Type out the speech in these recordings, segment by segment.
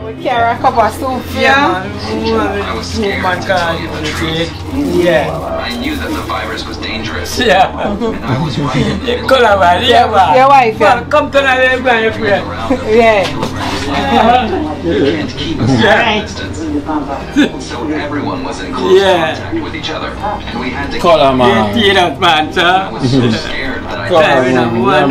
We carry a cup of soup. Yeah, I was scared. Yeah. I knew that the virus was dangerous. Yeah. And I was right. Your wife, yeah. Come to the Yeah. You can't keep a social distance. So everyone was in close contact with each other. And we had to I was so scared that I told my boss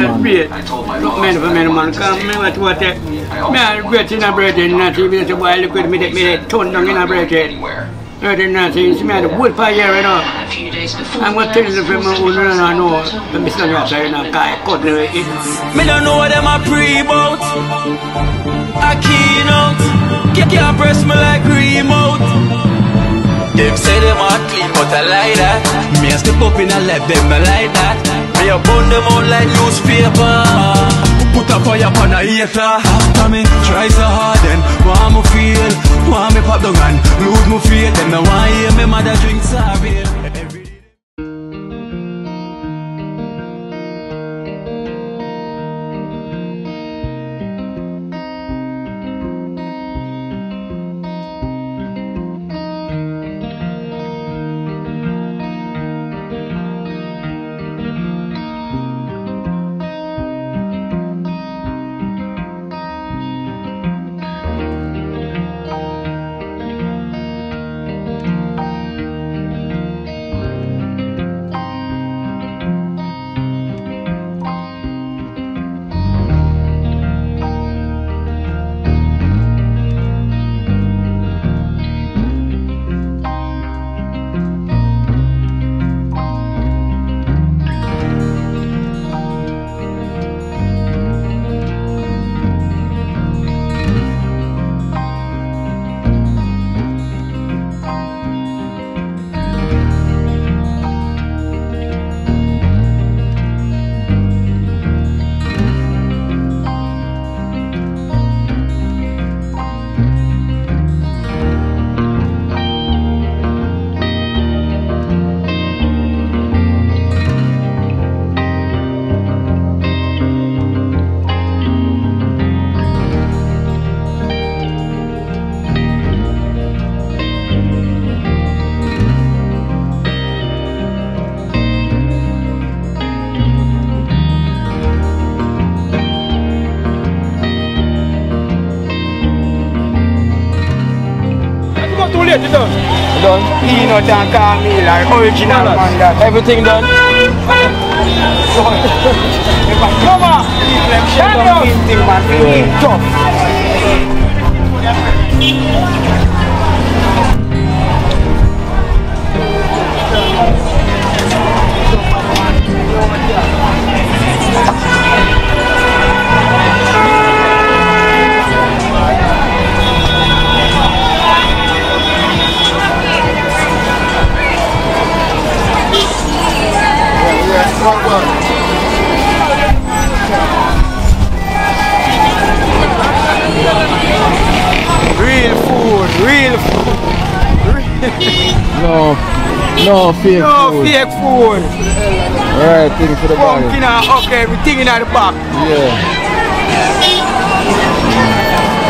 anywhere. I didn't know, see me had a wood fire right now. I'm going to tell you from my own I know, but Mr. Rasta, you know, I cut it. Me don't know what them a pre about. A Kino, can't press me like remote. Them say them a clean, but I like that. Me a step up in a left, them I like that. Me a burn them out like newspaper. Put a fire upon a hater. After me, try so hard then want me feel, want me pop down and lose me faith. Them no want hear me mother drink sorry. Done. Kino and call me like original man that. Everything done? Come on! Stand up! Thing tough. Real food. No fake food. No fake food. Right, thing for the body. Pumpkin and okay, everything in the back. Yeah.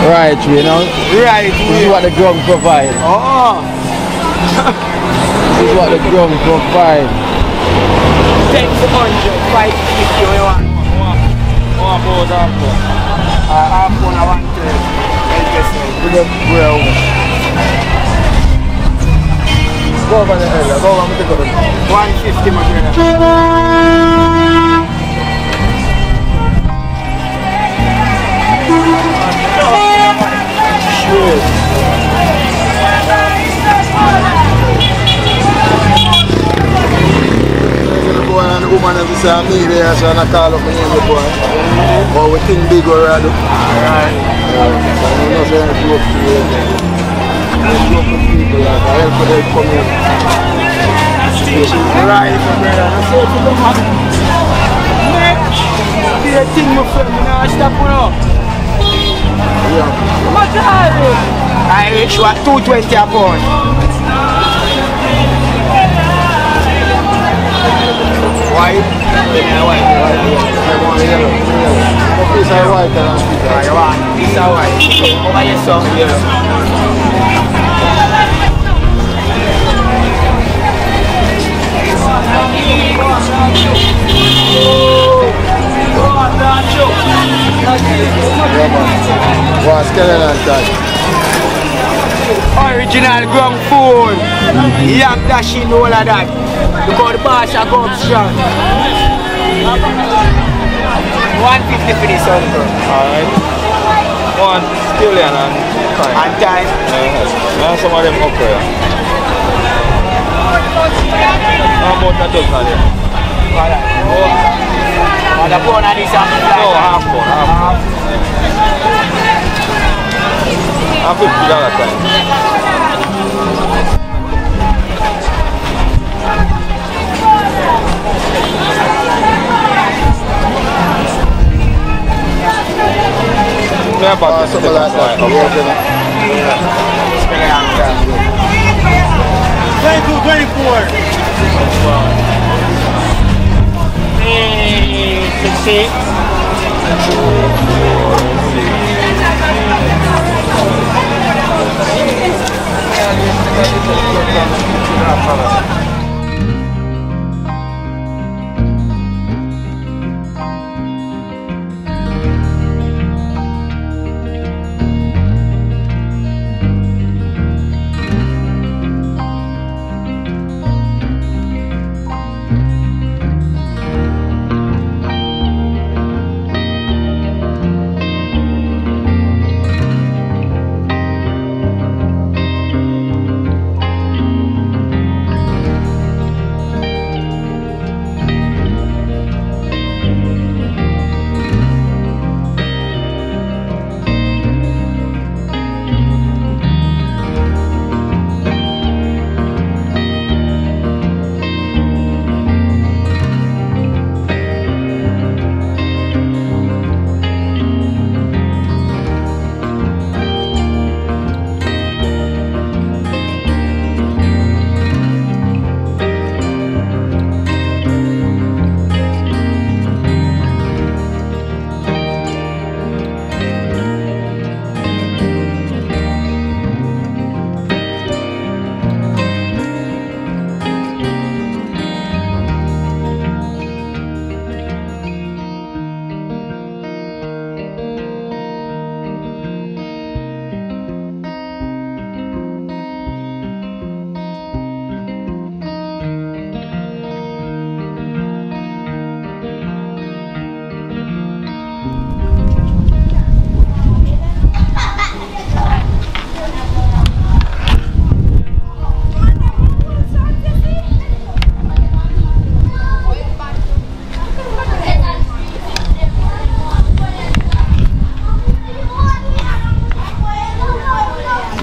Right, you know. Right. This is what the drum provide. Oh. This is what the drum provide. 10 to 100, 550 you want. Half one I want to. With the grill. Go over the area, go over the area. 150 my brother. The woman has said me there, so I call up my name boy. But we think big already. Alright. You know, so I joke to you. I joke with people like I help them come here. Right, my brother. I say to them, Mitch, be a thing my friend, you know, stop it up. Yeah. What are you? I reach what, 220 a pound. White? Yeah, white. piece of white and pizza. You want a piece of white? Over your son here. What skeleton touch? Original ground food. Young dashing all of that. Because the bar shall go up strong. 150 for this uncle. Alright. One skillion and time. And time. And some of them up there. How about a dozen here? And the bone of this and the No, half pound, half pound. And $50 time. Yeah, but Something like that. 22, 24. 60.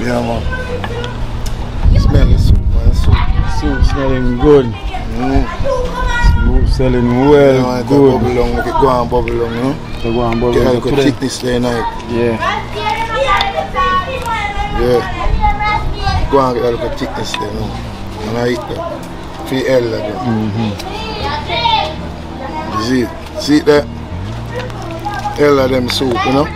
Yeah, man. Smelling soup, man. Soup smelling good. Soup selling well, You good. bubble long, make it go and bubble long, you know? So go and bubble Get a on little today. thickness there, night. Yeah. Yeah. Go and get a little thickness there, no? And I eat that. For the hell again. You see it there? Hell of them soup, you know?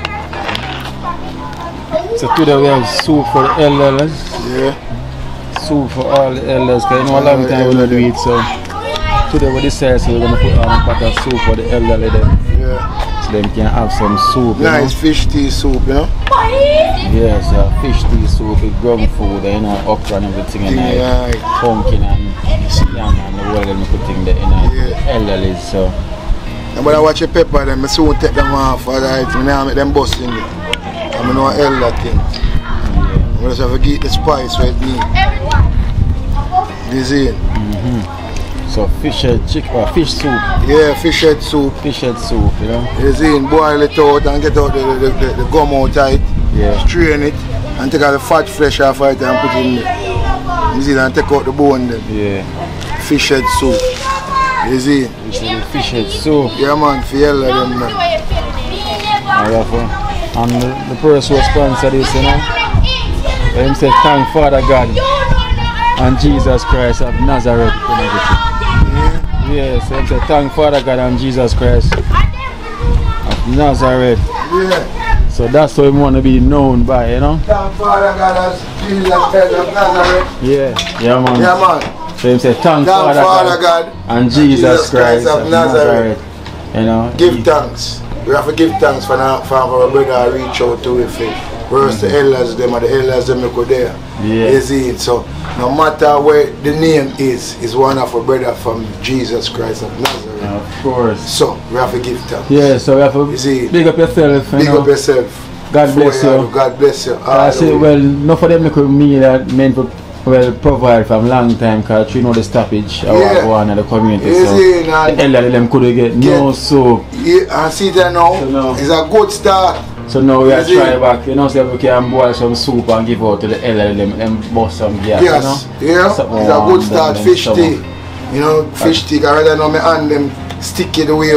So today we have soup for the elders. Yeah. Soup for all the elders. Because you know a long time we don't do it, so today we decided so we're going to put on a pot of soup for the elderly then. Yeah. So them can have some soup, you Nice know? fish tea soup, you know? Yes, fish tea soup with ground food, you know, okra and everything, and Yeah. pumpkin and yam and the whole them putting there, you know, Yeah. elderly, so. And when I watch the pepper, then I soon take them off, alright? I make them bust in it. I know hell that thing. I just have to get the spice with me. This is it. So fish head chicken or fish soup. Yeah, fish head soup. Fish head soup, you know. This is it. Boil it out and get out the gum out of it. Yeah. Strain it and take out the fat flesh off it and put it in there. This is it, and take out the bone then. Yeah. Fish head soup. This is it. This is the fish head soup. Yeah man, for hell of them man. And the person who sponsored this, you know, them say thank Father God and Jesus Christ of Nazareth. You know, yes, them say thank Father God and Jesus Christ of Nazareth. Yeah. So that's how we want to be known by, you know? Thank Father God as Jesus Christ of Nazareth. Yeah. Yeah, man. Yeah, man. So him say, thank Father God and Jesus Christ of Nazareth. You know? Give thanks. We have to give thanks for our brother reach out to with it. Whereas the elders them and the elders them go there. Yeah. You see it? So no matter where the name is one of our brother from Jesus Christ of Nazareth. Of course. So we have to give thanks. Yeah, so we have to big up yourself. Big up yourself. God bless you. God bless you. I say, well, not for them because me that meant to provide from long time because you know the stoppage I go on in the community. So the elderly them couldn't get no soap. Yeah, and see that now, it's a good start. So now we are trying back, you know, so we can boil some soup and give out to the elderly them bust some gas, yes, you know? Yeah, it's a good start. Fish tea, you know, fish tea, I rather know my hand them sticky the way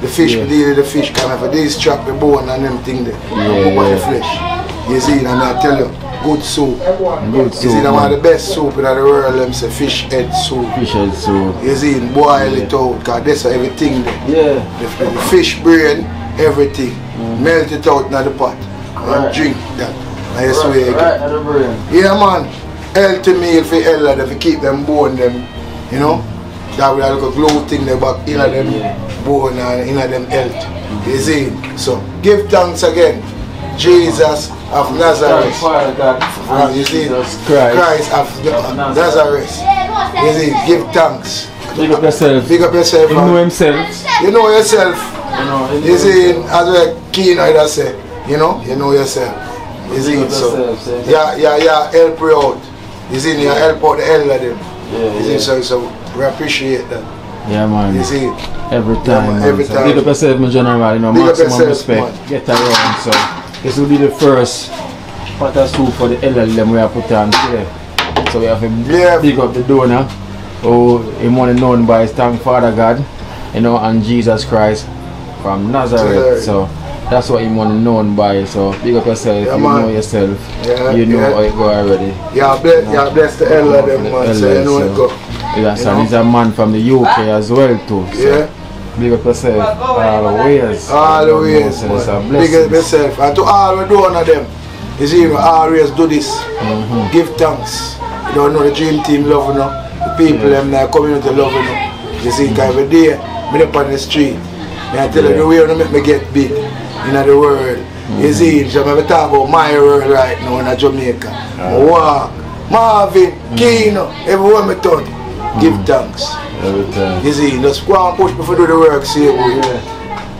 the fish, we deal with the fish, because if they strap the bone and them thing there, the flesh. You see, and I tell you, good soup. Good soup. You see, one of the best soup in the world, them say fish head soup. Fish head soup. You see, boil it out, because that's everything there. Yeah. The fish brain, everything. Melt it out in the pot and drink that. And you swear again. Yeah, man. Healthy meal for elder, if you keep them bone them, you know. That will have a glow thing there back in them bone and in them health. You see? So give thanks again. Jesus of Nazareth. You see? Christ of Nazareth. You see? Give thanks. Big up yourself. Big up yourself. You know himself. You know yourself. You see, as well, Kino I say, you know yourself. You see, so yeah, help you out. You see, you help out the elder them. You see, so we appreciate that. Yeah, man. You see, every time. Every so time. big up yourself, my general. You know, maximum respect. Man. Get around. So this will be the first pot of soup for the elder them we have put on today. So we have to big up the donor who is more known by his thank Father God, you know, and Jesus Christ from Nazareth. So that's what you want to known by. So big up yourself, you know yourself, you know how it go already. Yeah, bless the elder them, man. So you know it go. Yes, and he's a man from the UK as well too. So big up yourself always. Always, man. Big up yourself. And to all we do one of them, you see, we always do this. Give thanks. You don't know the dream team love you know. The people them in the community love you know. You see, because every day, I'm up on the street. I tell you the way you make me get big in the world. You see, so I'm talk about my world right now in Jamaica. Walk, Marvin, Kino, everywhere I turn. Give thanks. You see, just go and push before do the work, see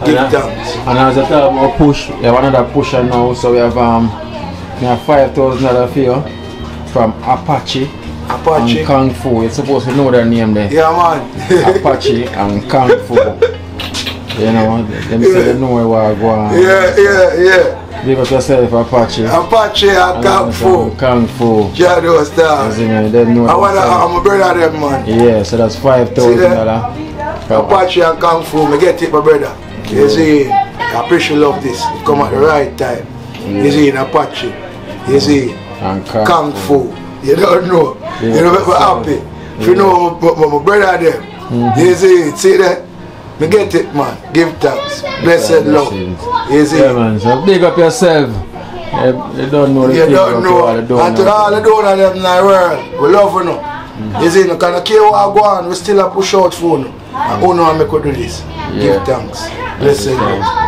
Give thanks. And as I talk about push, we have another pusher now, so we have 5,000 other for you from Apache. And Kung Fu. You're supposed to know their name there. Yeah, man. Apache and Kung Fu. You know, them say they know where I go on. Yeah. Big up yourself, Apache. Apache and Kung Fu. Kung Fu. Shadow Star. I'm a brother them, man. Yeah, so that's $5,000. Apache and Kung Fu, I get it, my brother. You see, I appreciate love this. It come at the right time. You see, in Apache. You see, and Kung Fu. You don't know. You know, I'm happy. If you know my brother them. You see that? Me get it, man. Give thanks. Blessed love. You see? Yeah, man. So big up yourself. You don't know the you don't know. And to all the donors them in the world, we love you know. You see, no kind of care what I go on, we still have push out for you. And who know how I could do this. Give thanks. Blessed love.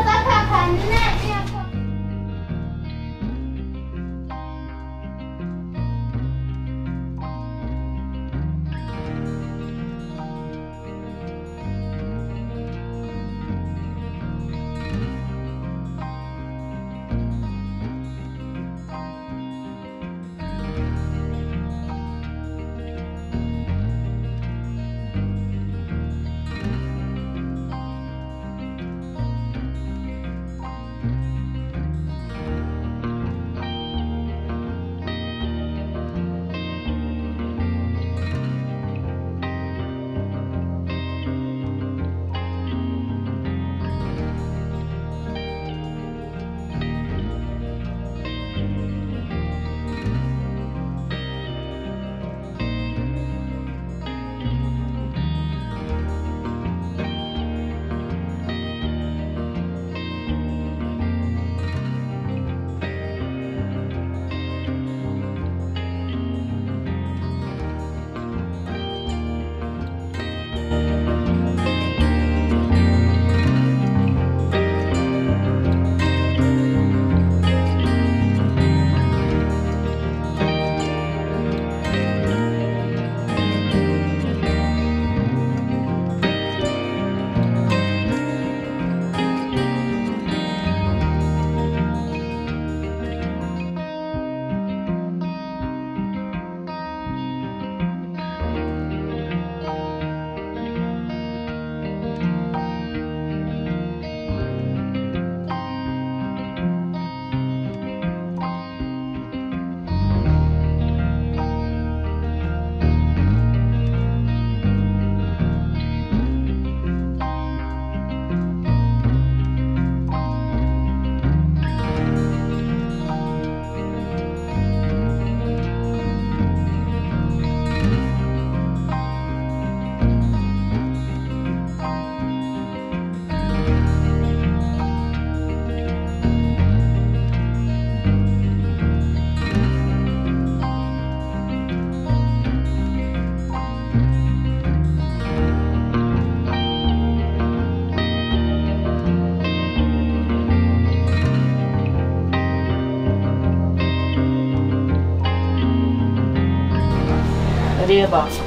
do you back? You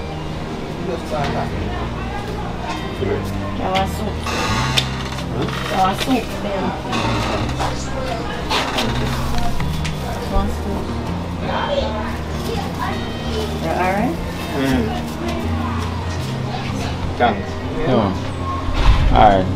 want soup? You want soup? There. One spoon. You alright? Thanks. Yeah. Alright.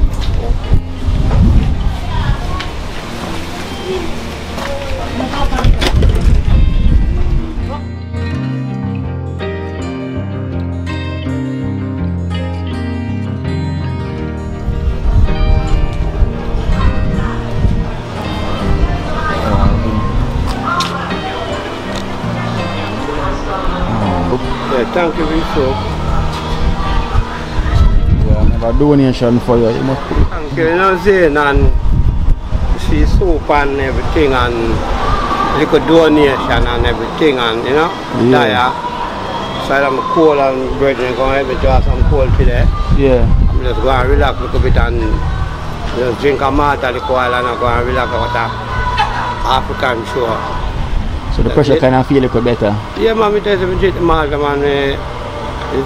Thank you, Bishop. Yeah, I have a donation for you. You must put it. Thank you, you know, Zane, and see soup and everything, and little donation and everything, and you know, Yeah. So I'm cold and bread and going to have some cold today. Yeah. I'm just going to relax a little bit and just drink a malt a little while and I'm going to relax with the African show. So the pressure kind of feel a little better? Yeah, man, I tell you, I drink the malt, man, is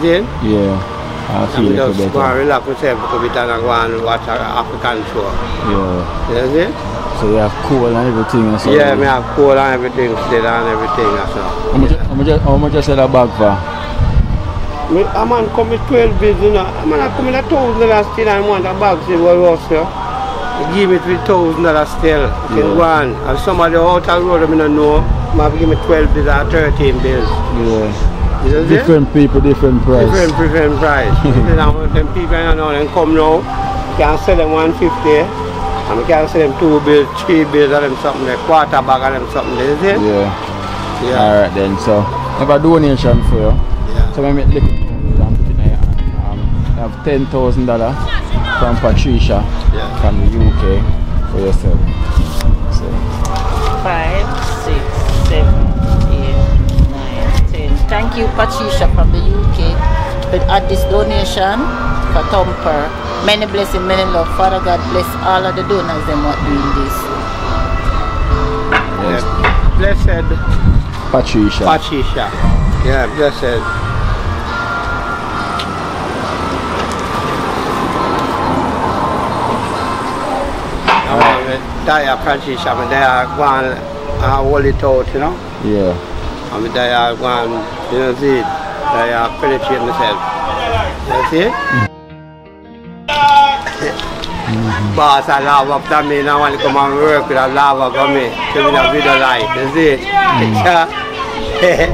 it? Yeah, I feel a little better. I'm just going to relax myself a little bit and I'm going to watch an African show. Yeah. Is it? So you have coal and everything and so? Yeah, I have coal and everything still and everything and so. How much you sell a bag for? A man come with 12 bills, you know. A man come with $1,000 still and want a bag still what was, you know. Give it with $1,000 still. You can go on. And somebody out the road, I don't know. Maybe give me 12 bills or 13 bills. Yeah. You know, different people, different price. Different price. You know, them people, you know, they come now, can sell them 150. And we can sell them 2 bills, 3 bills of them something, like quarter bag of them something, you see? Yeah. Yeah. Alright then, so I have a donation for you. Yeah. So I make little and put it in here. I have $10,000 from Patricia from the UK for yourself. So 5, 6, 7, 8, 9, 10. Thank you, Patricia from the UK, for add this donation for Thumper. Many blessings, many love. Father God bless all of the donors them what doing this. yes. Blessed Patricia. Patricia. Yeah, blessed. There Patricia, but they are going to hold it out, you know? Yeah. And they are going, you know, see it? They are penetrate myself. You see it? Boss, I love up to me, now I want to come and work with a lava for me. To me, a video light, you see it? You see it?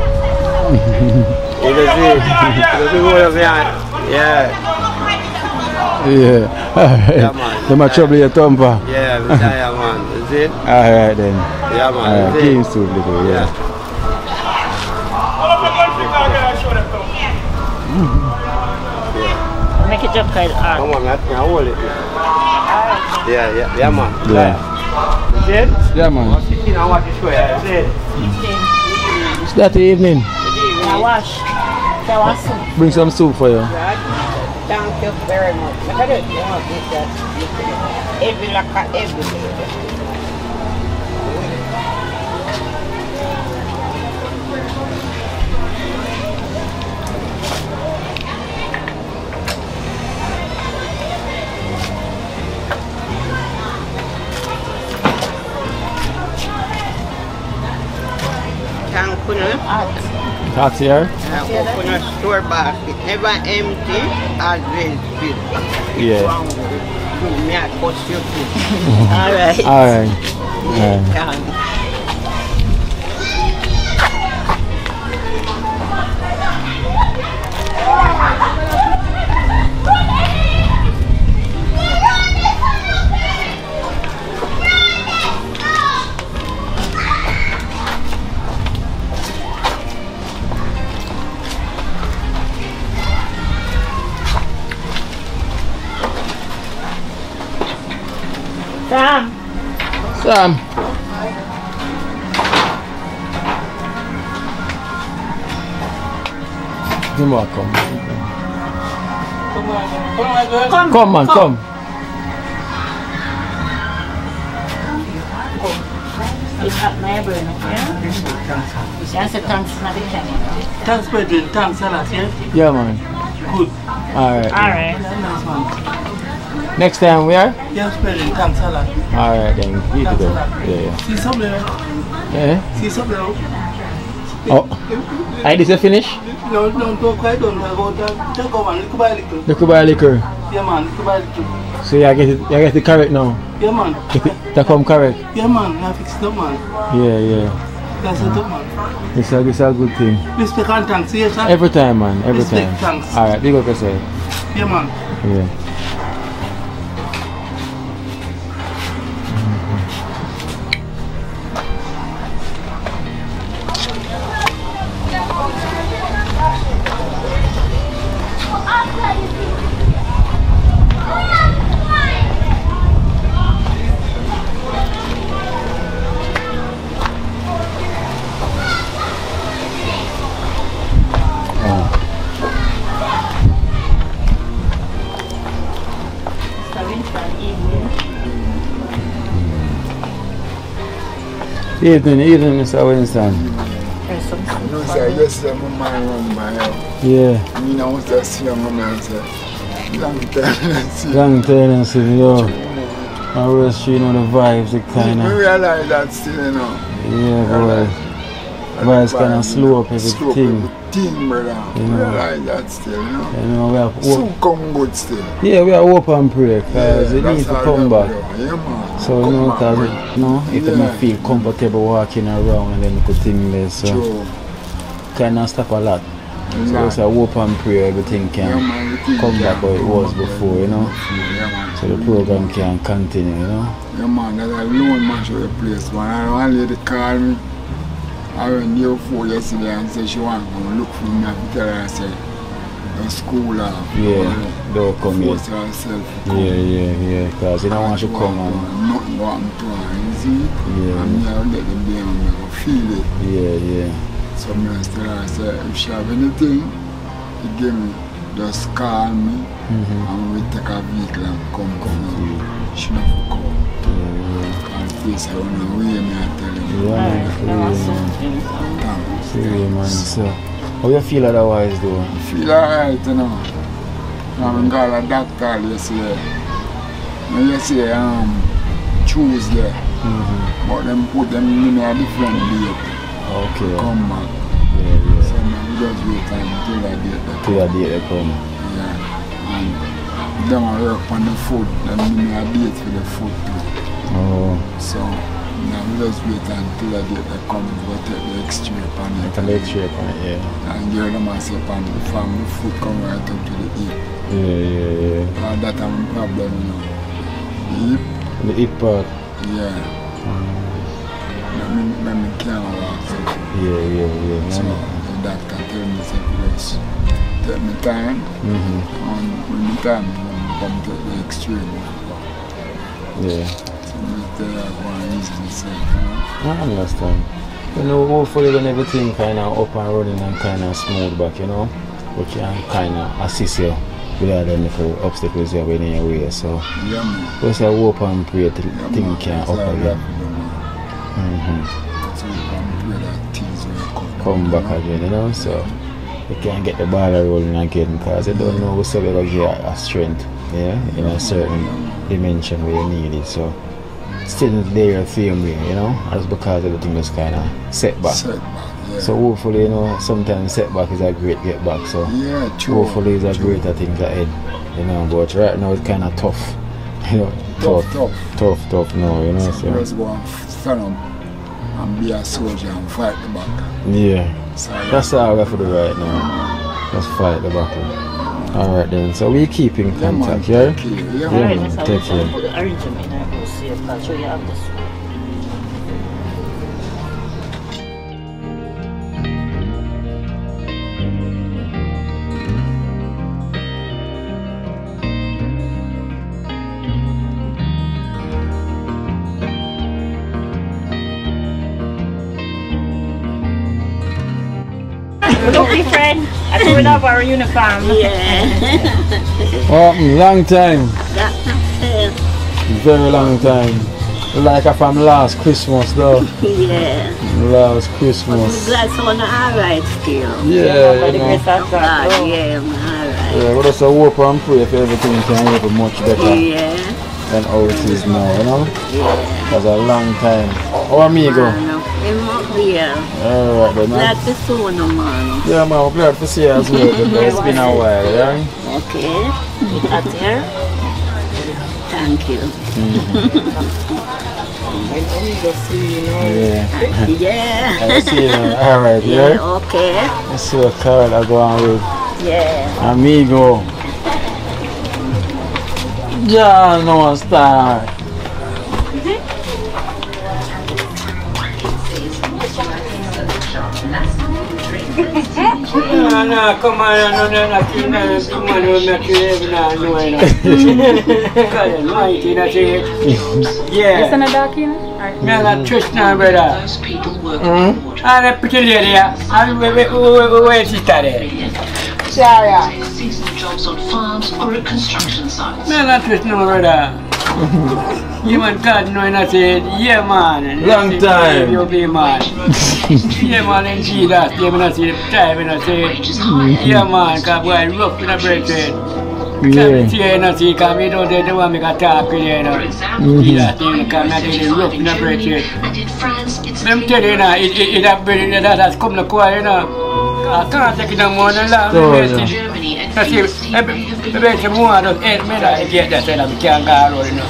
You see what I'm saying? Yeah. Yeah. Yeah, man. They might trouble your Thumper. Yeah, man. You see it? Alright then. Yeah, man. Kingston, little, yeah. Make it up kind of hard. Come on, man. Hold it. Yeah, man. Yeah. You see it? Yeah, man. I'm sitting and watch the show, yeah. You see it? It's that evening. Now wash. Now wash soup. Bring some soup for you. Thank you very much. Look at it. You know, this every like everything. Hot here? Coconut store basket. Never empty, always filled. Yeah. Me I cost you too. Alright. Alright. Sam. Come on, come. Come man, come. It's at my brain, yeah? You say thanks for the camera. Thanks, Pedro. Thanks a lot, yeah? Yeah, man. Good. Alright. Alright. Nice, man. Next time we are? Yes, Pedro. Thanks a lot. Alright then. You Thanks go. a lot. Yeah. See something there? Yeah? See something there? Oh. I did you finish? No, don't go quite done. Take over, little by little. Little by liquor. Yeah, man, little by little. So you get it correct now? Yeah, man. That come correct? Yeah, man, I fix it up, man. Yeah. That's it up, man. It's a good thing. Respect and thanks, yes, sir? Every time, man. Every Respect, time. thanks. Alright, big up yourself. Yeah, man. Yeah. Evening, Mr. Winston. No, sir, yes, I'm on my run by now. Yeah. Me now want to see my man, sir. Long time. Long time, yo. I was seeing all the vibes, the kind of. I realize that still, you know. Yeah, boy. Vibes kind of slow up everything. Everything, brother. You know. Realize that still, you know. You know, we have soon come good still. Yeah, we are hope and pray because it needs to come back. Yeah, man. So, you know, because, you know, if they feel comfortable walking around and then we could think there, so kind of stop a lot. So it's a hope and pray everything can come back how it was before, you know. So the program can continue, you know. Yeah, man, that's a lone man show the place, man. And one lady called me. I went there before yesterday and said she want to look for me and tell her I said the school don't come here. Yeah, because you don't want to come and nothing what I'm doing, you see? Yeah. And me I'll let them be and I will feel it. Yeah. So I tell her I said if she have anything, you give me, just call me and we take a vehicle and come. She not for come. Yes, I want to weigh me and tell you. Man. So, how you feel otherwise though? I feel alright, you know. I got a doctor yesterday. Yesterday, Tuesday. But them put them in a different date. Okay. Come back. Yeah. So we just wait until that date. Till that date they come. Yeah. And them I work on the food. Them give me a date for the food too. Oh. So now we just wait until the date they come and go take the X-ray upon it. Take the X-ray upon it, yeah. And give them a say upon the family food come right up to the hip. Yeah. And that's a problem, you know. The hip. The hip part. Yeah. Let me can't walk. So. Yeah. So the doctor tell me say take me time. And when the time I come take the X-ray. Yeah. So I go and ease myself, you know? I understand. You know, hopefully when everything kind of up and running and kind of smooth back, you know, we can kind of assist you with other little obstacles you have in your way. So, just a hope and pray that things can up again. So we can pray that things will come back again, you know, so we can get the ball rolling again because you don't know what's going to get a strength, yeah, in a certain dimension where you need it. So, still there same way, you know, that's because everything is kind of setback. So hopefully, you know, sometimes setback is a great get back. So hopefully it's a greater thing ahead, you know. But right now it's kind of tough, you know, tough now, you know. So just go and stand up and be a soldier and fight the battle. Yeah, so that's all we have to do right now. Just fight the battle. Alright then, so we keep in contact, yeah? Man, take care. Put the orange in and go see it. I'll show you how this one. Look, my friend, I do have our uniform. Yeah. Oh, long time. Very long time. Like from last Christmas though. Yeah. Last Christmas. Glad someone alright still. Yeah, you know. Yeah, I'm alright. Yeah, we just hope and pray for everything can get much better Yeah. than how it is now, you know? Yeah. That's a long time. How amigo? I'm up here. Alright then, man. Glad to see you, man. Yeah, man, I'm glad to see you as well. It's been a while, yeah? Okay. It's out here. Thank you. Yeah. Yeah. I see you. Alright, yeah? Yeah, okay. Let's see what card I go on with. Yeah. Amigo. Yeah, no start. No, come on, no, yeah. Listen to that, Kino? Man, TrenchTown, brother. And a pretty lady, and where she started. Yeah. Seasonal jobs on farms or at construction sites. Man, TrenchTown, brother. You man, God, no, and I said, yeah, man. Long time. You'll be man. Yeah, man, and Jesus, yeah, man, I said, time, and I said, yeah, man, because boy, rough in a break. Yeah. Yeah, no, see, because we don't want to make a talk with you, know. Yeah, because I'm not rough in a break. Let me tell you, know, it has come to quiet, you know. I can't take it no more than that. I see, the more than 8 minutes, I get that, and I can't go out, you know.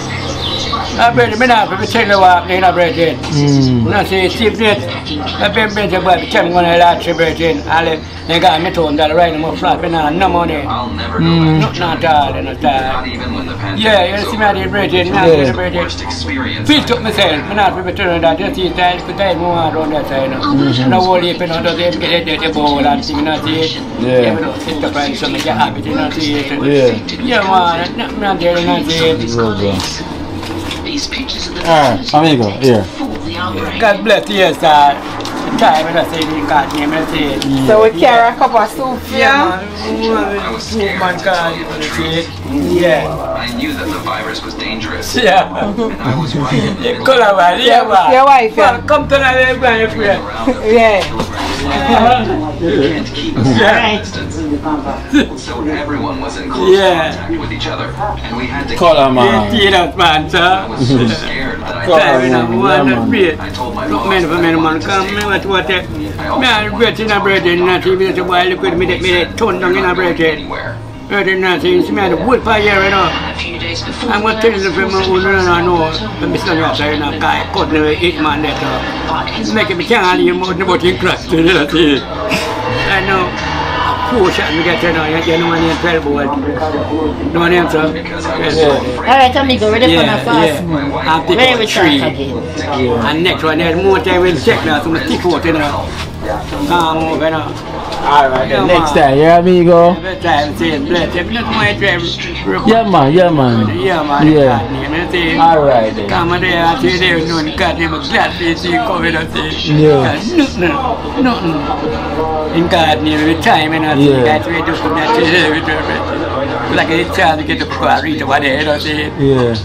I bet you not to tell you what I'm breaking. I say, cheap net, I've been better, but I can't want to let you breaking. I got me told that right now, flat, no money. Not at all, not at all. Yeah, you see me, I'm breaking, not breaking. Please took myself, I'm not returning that, just see that, but I move around that side. No worry if you don't get the ball and things, not see it. Yeah, sit up and something, you're happy to not see it. Yeah, man, not there, not see it. Amigo, here. God bless you, sir. Time when I say the God name, I say. So we carry a cup of soup, yeah? Yeah. I knew that the virus was dangerous. Yeah. And I was right. Your wife, yeah? Come to the Yeah. You can't keep us at a distance. So everyone was in close contact with each other. And we had to call him, man. I was so scared that I told my mom. I wood fire, you know. I'm going to tell you from my own, I know, the Mr. Yasa, you know, guy, caught the 8 man that make me can't you more than what you crushed. I know. Poor shot, we get to know, you know, one in 12 board. No one answer. Alright, amigo, ready for the fast one. Ready with that again. And next one, there's more time we'll check now, so we'll stick out, you know. Come over now. Alright, next time, yeah, amigo. Every time, say, bless you. Not my drive. Yeah, man, yeah, man. Yeah, man. Yeah. Alright, then. Come on there, I say, there is no God name, but glad to see you coming and say, yeah. Nothing. In God name, every time, and I say, that's where you do come back to like a child to get the power, reach over there, you know, say,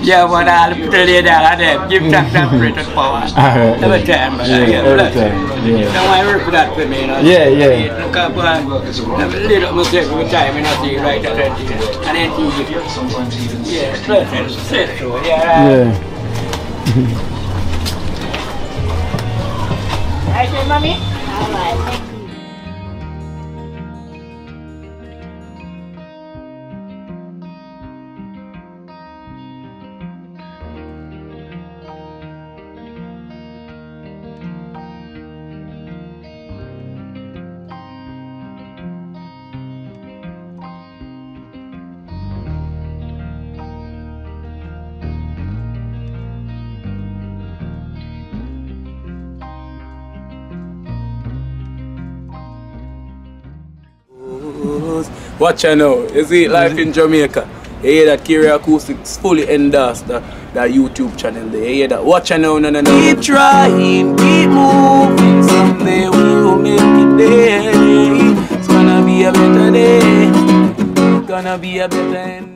yeah, what I'll put a lay down at them, give thanks and pray to power. Every time, but every time. Don't want to work for that for me, you know. Yeah. Look up, a little mistake every time, and I see right at that, and then he give you. Yeah, pleasant, sit through, yeah. Right, mommy? Alright. Watch out now, you see life in Jamaica. You hear that Kiro Acoustics fully endorsed that YouTube channel there. You hear that? Watch out now, no. Keep trying, keep moving. Someday we'll make it there. It's gonna be a better day. Gonna be a better end.